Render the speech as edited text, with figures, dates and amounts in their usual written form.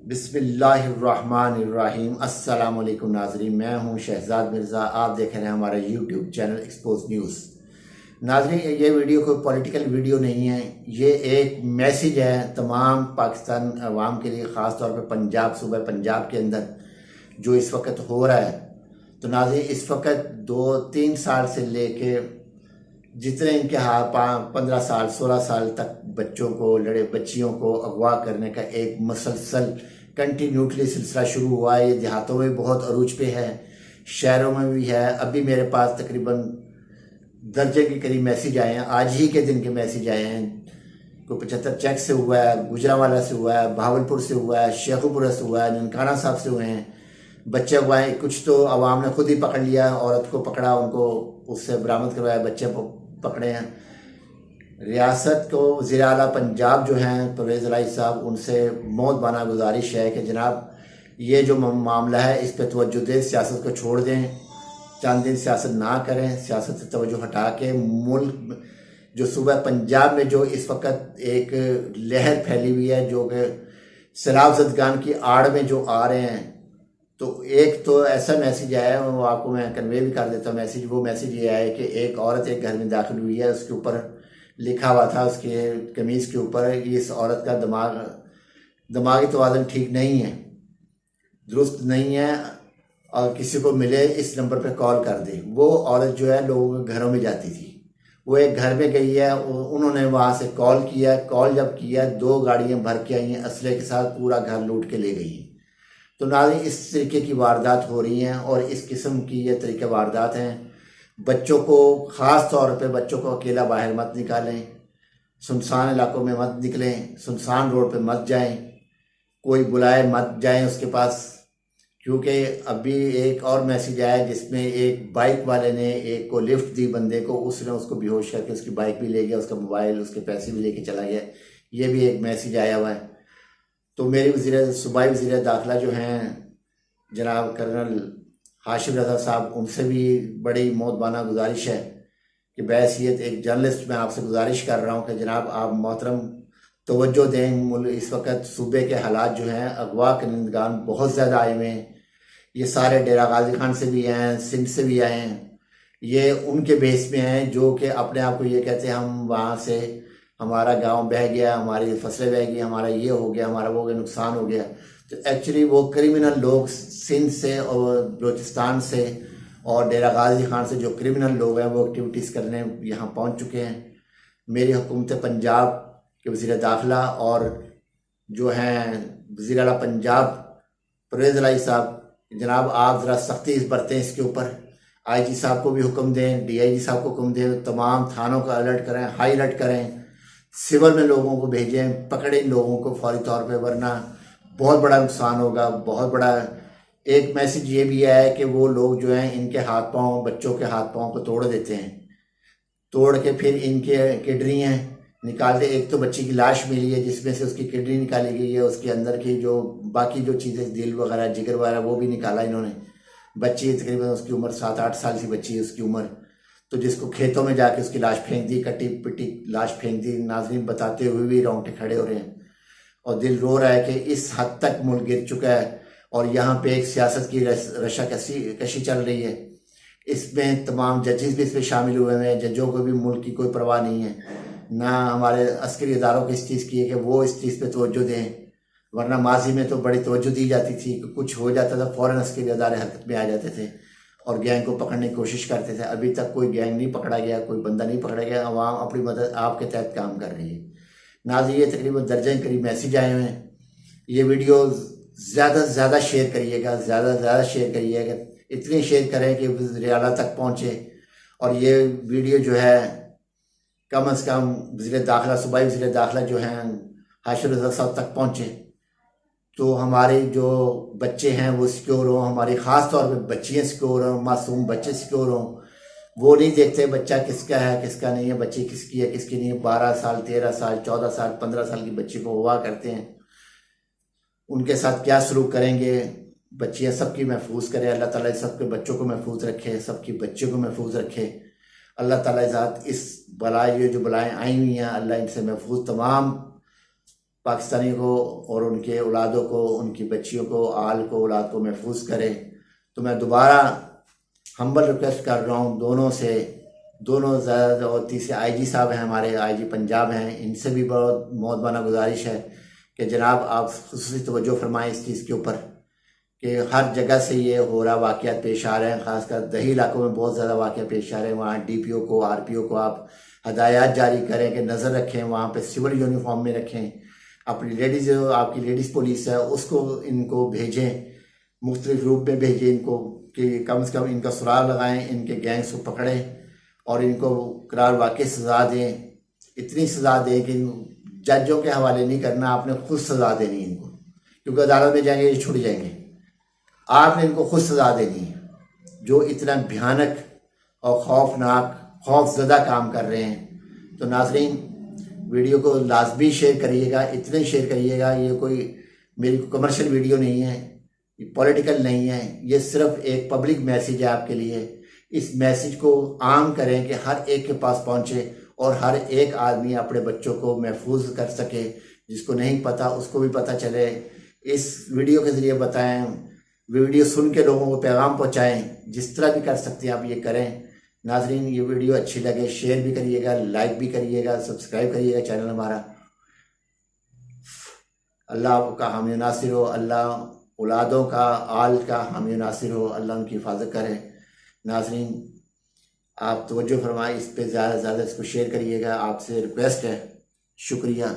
बिस्मिल्लाहिर्रहमानिर्रहीम। अस्सलाम वालेकुम नाजरीन, मैं हूं शहजाद मिर्ज़ा। आप देख रहे हैं हमारा यूट्यूब चैनल एक्सपोज न्यूज़। नाजरीन, ये वीडियो कोई पॉलिटिकल वीडियो नहीं है, ये एक मैसेज है तमाम पाकिस्तान अवाम के लिए, ख़ास तौर पर पंजाब, सूबा पंजाब के अंदर जो इस वक्त हो रहा है। तो नाजरीन, इस वक्त 2-3 साल से लेके जितने इनके हाथ 15 साल 16 साल तक बच्चों को, बच्चियों को अगवा करने का एक मसलसल कंटिन्यूटली सिलसिला शुरू हुआ है। ये देहातों में बहुत अरूज पे है, शहरों में भी है। अभी मेरे पास तकरीबन दर्जे के करीब मैसेज आए हैं, आज ही के दिन के मैसेज आए हैं। कोई 75 चेक से हुआ है, गुजरावाला से हुआ है, बहावलपुर से हुआ है, शेखुपुरा से हुआ है, ननकाना साहब से हुए हैं। बच्चे अगवाए, कुछ तो अवाम ने खुद ही पकड़ लिया, औरत को पकड़ा, उनको उससे बरामद करवाया, बच्चे पकड़े हैं। रियासत को वज़ीर आला पंजाब जो हैं परवेज़ इलाही साहब, उनसे मौत बाना गुजारिश है कि जनाब ये जो मामला है इस पर तवज्जो दें, सियासत को छोड़ दें, चंद दिन सियासत ना करें, सियासत से तवज्जो हटा के मुल्क जो सूबा पंजाब में जो इस वक्त एक लहर फैली हुई है, जो कि सैलाब ज़दगान की आड़ में जो आ रहे हैं। तो एक तो ऐसा मैसेज आया है, वो आपको मैं कन्वे भी कर देता हूँ मैसेज। वो मैसेज ये आया कि एक औरत एक घर में दाखिल हुई है, उसके ऊपर लिखा हुआ था, उसके कमीज़ के ऊपर, इस औरत का दिमागी तवाज़ुन ठीक नहीं है, दुरुस्त नहीं है, और किसी को मिले इस नंबर पर कॉल कर दे। वो औरत जो है लोगों के घरों में जाती थी, वो एक घर में गई है, उन्होंने वहाँ से कॉल किया। कॉल जब किया, 2 गाड़ियाँ भर के आई हैं असले के साथ, पूरा घर लूट के ले गई हैं। तो नाज़रीन, इस तरीके की वारदात हो रही हैं, और इस किस्म की ये तरीके वारदात हैं। बच्चों को, ख़ास तौर पे बच्चों को अकेला बाहर मत निकालें, सुनसान इलाकों में मत निकलें, सुनसान रोड पे मत जाएं, कोई बुलाए मत जाएं उसके पास। क्योंकि अभी एक और मैसेज आया जिसमें एक बाइक वाले ने एक को लिफ्ट दी बंदे को, उसने उसको बेहोश करके उसकी बाइक भी ले गया, उसका मोबाइल, उसके पैसे भी लेके चला गया। ये भी एक मैसेज आया हुआ है। तो मेरे सूबाई वज़ीर दाखिला जो हैं जनाब कर्नल हाशिम रज़ा साहब, उनसे भी बड़ी मौतबाना गुजारिश है कि बहैसियत एक जर्नलिस्ट मैं आपसे गुजारिश कर रहा हूँ कि जनाब आप मोहतरम तवज्जो दें। इस वक्त सूबे के हालात जो हैं, अगवा करंदगान बहुत ज़्यादा आए हुए हैं। ये सारे डेरा गाजी खान से भी हैं, सिंध से भी आए हैं। ये उनके बेस में हैं जो कि अपने आप को ये कहते हैं हम वहाँ से, हमारा गांव बह गया, हमारी फसलें बह गई, हमारा ये हो गया, हमारा वो हो गया, नुकसान हो गया। तो एक्चुअली वो क्रिमिनल लोग सिंध से और बलूचिस्तान से और डेरा गाजी खान से जो क्रिमिनल लोग हैं वो एक्टिविटीज़ करने यहाँ पहुँच चुके हैं। मेरी हुकूमत पंजाब के वज़ीर दाखिला और जो हैं वज़ीर आला पंजाब परवेज़ इलाही साहब, जनाब आप ज़रा सख्ती बरतें इसके ऊपर। IG साहब को भी हुक्म दें, DIG साहब को हुक्म दें, तमाम थानों का अलर्ट करें, हाई अलर्ट करें, सिविल में लोगों को भेजें, पकड़ें लोगों को फौरी तौर पे, वरना बहुत बड़ा नुकसान होगा, बहुत बड़ा। एक मैसेज ये भी आया है कि वो लोग जो हैं इनके हाथ पांव, बच्चों के हाथ पांव को तोड़ देते हैं, तोड़ के फिर इनके किडनियाँ निकालते। एक तो बच्ची की लाश मिली है जिसमें से उसकी किडनी निकाली गई है, उसके अंदर की जो बाकी जो चीज़ें, दिल वगैरह, जिगर वगैरह, वो भी निकाला इन्होंने। बच्ची तकरीबन उसकी उम्र 7-8 साल की बच्ची है उसकी उम्र। तो जिसको खेतों में जाके उसकी लाश फेंक दी, कटी पिटी लाश फेंक दी। नाज़रीन, बताते हुए भी रोंगटे खड़े हो रहे हैं और दिल रो रहा है कि इस हद तक मुल्क गिर चुका है, और यहाँ पे एक सियासत की रशाकशी चल रही है। इसमें तमाम जजेस भी इसमें शामिल हुए हैं। जजों को भी मुल्क की कोई परवाह नहीं है, ना हमारे अस्करी इदारों को इस चीज़ की है कि वो इस चीज़ पे तवज्जो दें। वरना माजी में तो बड़ी तवज्जो दी जाती थी कि कुछ हो जाता था फ़ौरन अस्करी इदारे हरकत में आ जाते थे और गैंग को पकड़ने की कोशिश करते थे। अभी तक कोई गैंग नहीं पकड़ा गया, कोई बंदा नहीं पकड़ा गया। अवाम अपनी मदद आपके तहत काम कर रही है। नाज़रीन, ये तकरीबन दर्जन के करीब मैसेज आए हुए हैं। ये वीडियो ज़्यादा से ज़्यादा शेयर करिएगा, ज़्यादा से ज़्यादा शेयर करिएगा, इतनी शेयर करें कि वज़ीर आला तक पहुँचे, और ये वीडियो जो है कम से कम वज़ीर दाखिला, सूबाई वज़ीर दाखिला जो हैं हाशिम रज़ा साहब तक पहुँचे, तो हमारे जो बच्चे हैं वो सिक्योर हों, हमारी ख़ास तौर पे बच्चियाँ सिक्योर हों, मासूम बच्चे सिक्योर हों। वो नहीं देखते बच्चा किसका है किसका नहीं है, बच्ची किसकी है किसकी नहीं है। 12 साल 13 साल 14 साल 15 साल की बच्ची को हुआ करते हैं, उनके साथ क्या सलूक करेंगे। बच्चियाँ सबकी महफूज करे, अल्लाह ताला सबके बच्चों को महफूज रखे, सबकी बच्चों को महफूज रखे। अल्लाह ताला ज़ात इस बलाएँ, ये जो बलाएँ आई हुई हैं, अल्लाह इनसे महफूज तमाम पाकिस्तानी को और उनके औलादों को, उनकी बच्चियों को, आल को, औलाद को महफूज करे। तो मैं दोबारा हम्बल रिक्वेस्ट कर रहा हूँ दोनों से, दोनों ज़्यादा और तीसरे आईजी साहब हैं, हमारे आईजी पंजाब हैं, इनसे भी बहुत मौदबाना गुजारिश है कि जनाब आप खुसूसी तवज्जो फरमाएँ इस चीज़ के ऊपर कि हर जगह से ये हो रहा वाक़यात पेश आ रहे हैं। ख़ासकर दही इलाकों में बहुत ज़्यादा वाक़या पेश आ रहे हैं। वहाँ DPO को, RPO को आप हदायत जारी करें कि नज़र रखें, वहाँ पे सिविल यूनिफॉर्म में रखें। अपनी लेडीज़, आपकी लेडीज़ पुलिस है उसको इनको भेजें, मुख्तलिफ रूप में भेजें इनको कि कम से कम इनका सुराग लगाएं, इनके गैंग्स को पकड़ें और इनको करार वाकई सज़ा दें। इतनी सज़ा दें कि जजों के हवाले नहीं करना, आपने खुद सज़ा देनी इनको, क्योंकि अदालत में जाएंगे ये छुट जाएंगे। आपने इनको खुद सज़ा देनी है जो इतना भयानक और खौफनाक, खौफजदा काम कर रहे हैं। तो नाज़रीन, वीडियो को लाजमी शेयर करिएगा, इतने शेयर करिएगा। ये कोई मेरी कमर्शियल वीडियो नहीं है, ये पॉलिटिकल नहीं है, ये सिर्फ एक पब्लिक मैसेज है आपके लिए। इस मैसेज को आम करें कि हर एक के पास पहुंचे और हर एक आदमी अपने बच्चों को महफूज कर सके। जिसको नहीं पता उसको भी पता चले। इस वीडियो के ज़रिए बताएं, वीडियो सुन के लोगों को पैगाम पहुंचाएं। जिस तरह भी कर सकते हैं आप ये करें। नाजरीन, ये वीडियो अच्छी लगे शेयर भी करिएगा, लाइक भी करिएगा, सब्सक्राइब करिएगा चैनल हमारा। अल्लाह का हामी नासिर हो, अल्लाह औलादों का, आल का हामी नासिर हो, अल्लाह उनकी हिफाजत करे। नाजरीन, आप तवज्जो फरमाएं, इस पे ज़्यादा से ज़्यादा इसको शेयर करिएगा, आपसे रिक्वेस्ट है। शुक्रिया।